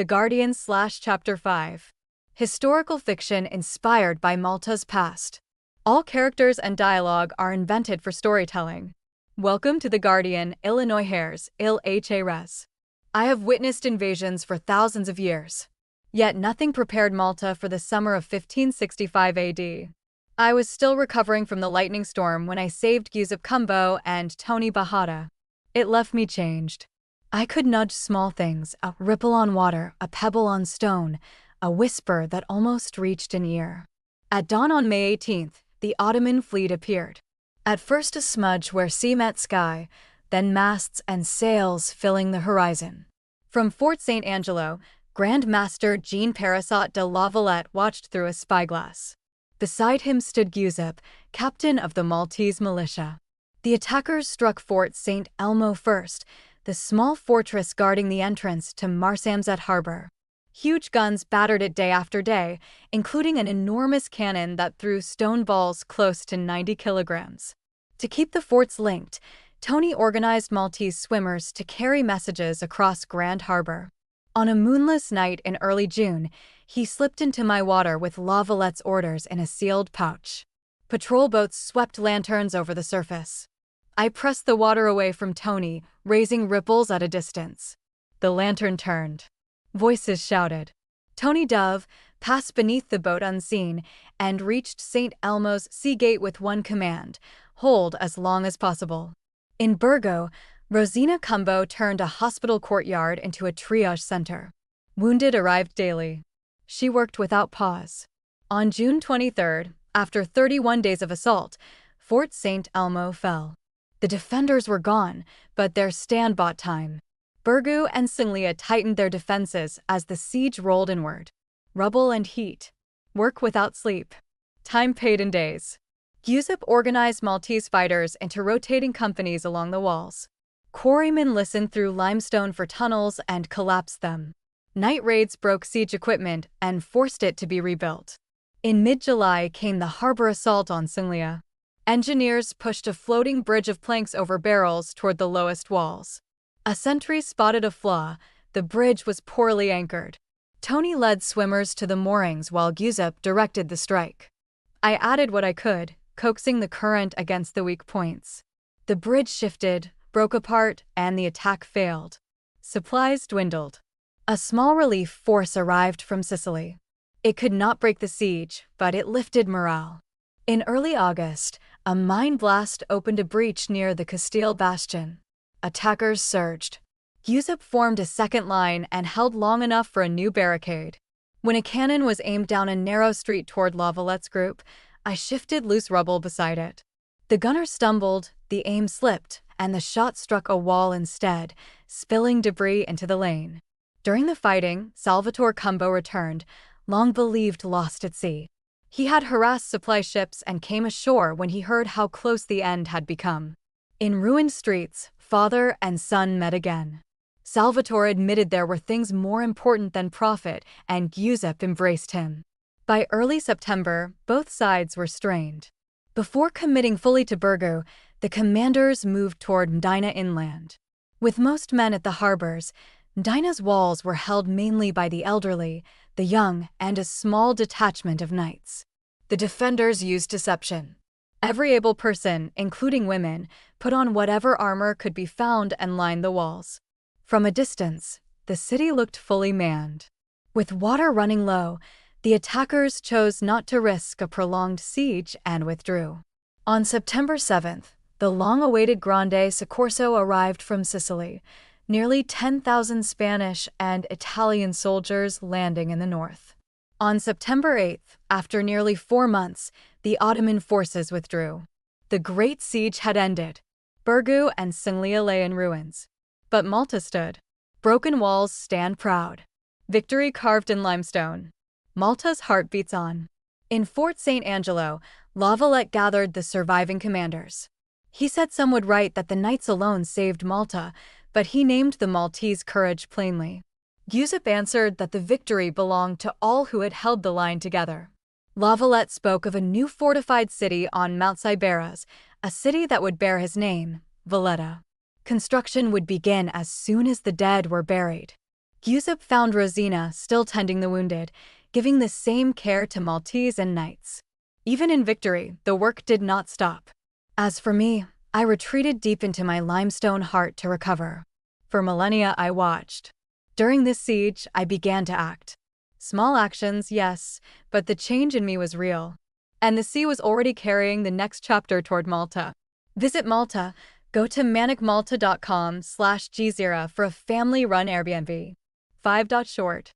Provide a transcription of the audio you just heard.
The Guardian / Chapter 5. Historical fiction inspired by Malta's past. All characters and dialogue are invented for storytelling. Welcome to The Guardian, Il-Hares, Il-Hares. I have witnessed invasions for thousands of years. Yet nothing prepared Malta for the summer of 1565 AD. I was still recovering from the lightning storm when I saved Giuseppe Cumbo and Tony Bahada. It left me changed. I could nudge small things, a ripple on water, a pebble on stone, a whisper that almost reached an ear. At dawn on May 18th, the Ottoman fleet appeared. At first a smudge where sea met sky, then masts and sails filling the horizon. From Fort St. Angelo, Grand Master Jean Parasot de la Valette watched through a spyglass. Beside him stood Giuseppe, captain of the Maltese militia. The attackers struck Fort St. Elmo first, the small fortress guarding the entrance to Marsamxett harbor. Huge guns battered it day after day, including an enormous cannon that threw stone balls close to 90 kilograms. To keep the forts linked, Tony organized Maltese swimmers to carry messages across Grand Harbor. On a moonless night in early June, he slipped into my water with La Valette's orders in a sealed pouch. Patrol boats swept lanterns over the surface. I pressed the water away from Tony, raising ripples at a distance. The lantern turned. Voices shouted. Tony Dove passed beneath the boat unseen and reached St. Elmo's sea gate with one command: hold as long as possible. In Burgo, Rosina Cumbo turned a hospital courtyard into a triage center. Wounded arrived daily. She worked without pause. On June 23rd, after 31 days of assault, Fort St. Elmo fell. The defenders were gone, but their stand bought time. Burgo and Singlia tightened their defenses as the siege rolled inward. Rubble and heat. Work without sleep. Time paid in days. Giuseppe organized Maltese fighters into rotating companies along the walls. Quarrymen listened through limestone for tunnels and collapsed them. Night raids broke siege equipment and forced it to be rebuilt. In mid-July came the harbor assault on Singlia. Engineers pushed a floating bridge of planks over barrels toward the lowest walls. A sentry spotted a flaw: the bridge was poorly anchored. Tony led swimmers to the moorings while Giuseppe directed the strike. I added what I could, coaxing the current against the weak points. The bridge shifted, broke apart, and the attack failed. Supplies dwindled. A small relief force arrived from Sicily. It could not break the siege, but it lifted morale. In early August, a mine blast opened a breach near the Castile bastion. Attackers surged. Giuseppe formed a second line and held long enough for a new barricade. When a cannon was aimed down a narrow street toward La Valette's group, I shifted loose rubble beside it. The gunner stumbled, the aim slipped, and the shot struck a wall instead, spilling debris into the lane. During the fighting, Salvatore Cumbo returned, long believed lost at sea. He had harassed supply ships and came ashore when he heard how close the end had become. In ruined streets, father and son met again. Salvatore admitted there were things more important than profit, and Giuseppe embraced him. By early September, both sides were strained. Before committing fully to Burgo, the commanders moved toward Mdina inland. With most men at the harbors, Mdina's walls were held mainly by the elderly, the young, and a small detachment of knights. The defenders used deception. Every able person, including women, put on whatever armor could be found and lined the walls. From a distance, the city looked fully manned. With water running low, the attackers chose not to risk a prolonged siege and withdrew. On September 7th, the long-awaited Grande Soccorso arrived from Sicily, nearly 10,000 Spanish and Italian soldiers landing in the north. On September 8th, after nearly 4 months, the Ottoman forces withdrew. The Great Siege had ended. Burgo and Singlia lay in ruins. But Malta stood. Broken walls stand proud. Victory carved in limestone. Malta's heart beats on. In Fort St. Angelo, La Valette gathered the surviving commanders. He said some would write that the knights alone saved Malta, but he named the Maltese courage plainly. Giuseppe answered that the victory belonged to all who had held the line together. La Valette spoke of a new fortified city on Mount Siberas, a city that would bear his name, Valletta. Construction would begin as soon as the dead were buried. Giuseppe found Rosina still tending the wounded, giving the same care to Maltese and knights. Even in victory, the work did not stop. As for me, I retreated deep into my limestone heart to recover. For millennia I watched. During this siege, I began to act. Small actions, yes, but the change in me was real. And the sea was already carrying the next chapter toward Malta. Visit Malta. Go to ManicMalta.com/G0 for a family-run Airbnb. 5. Short.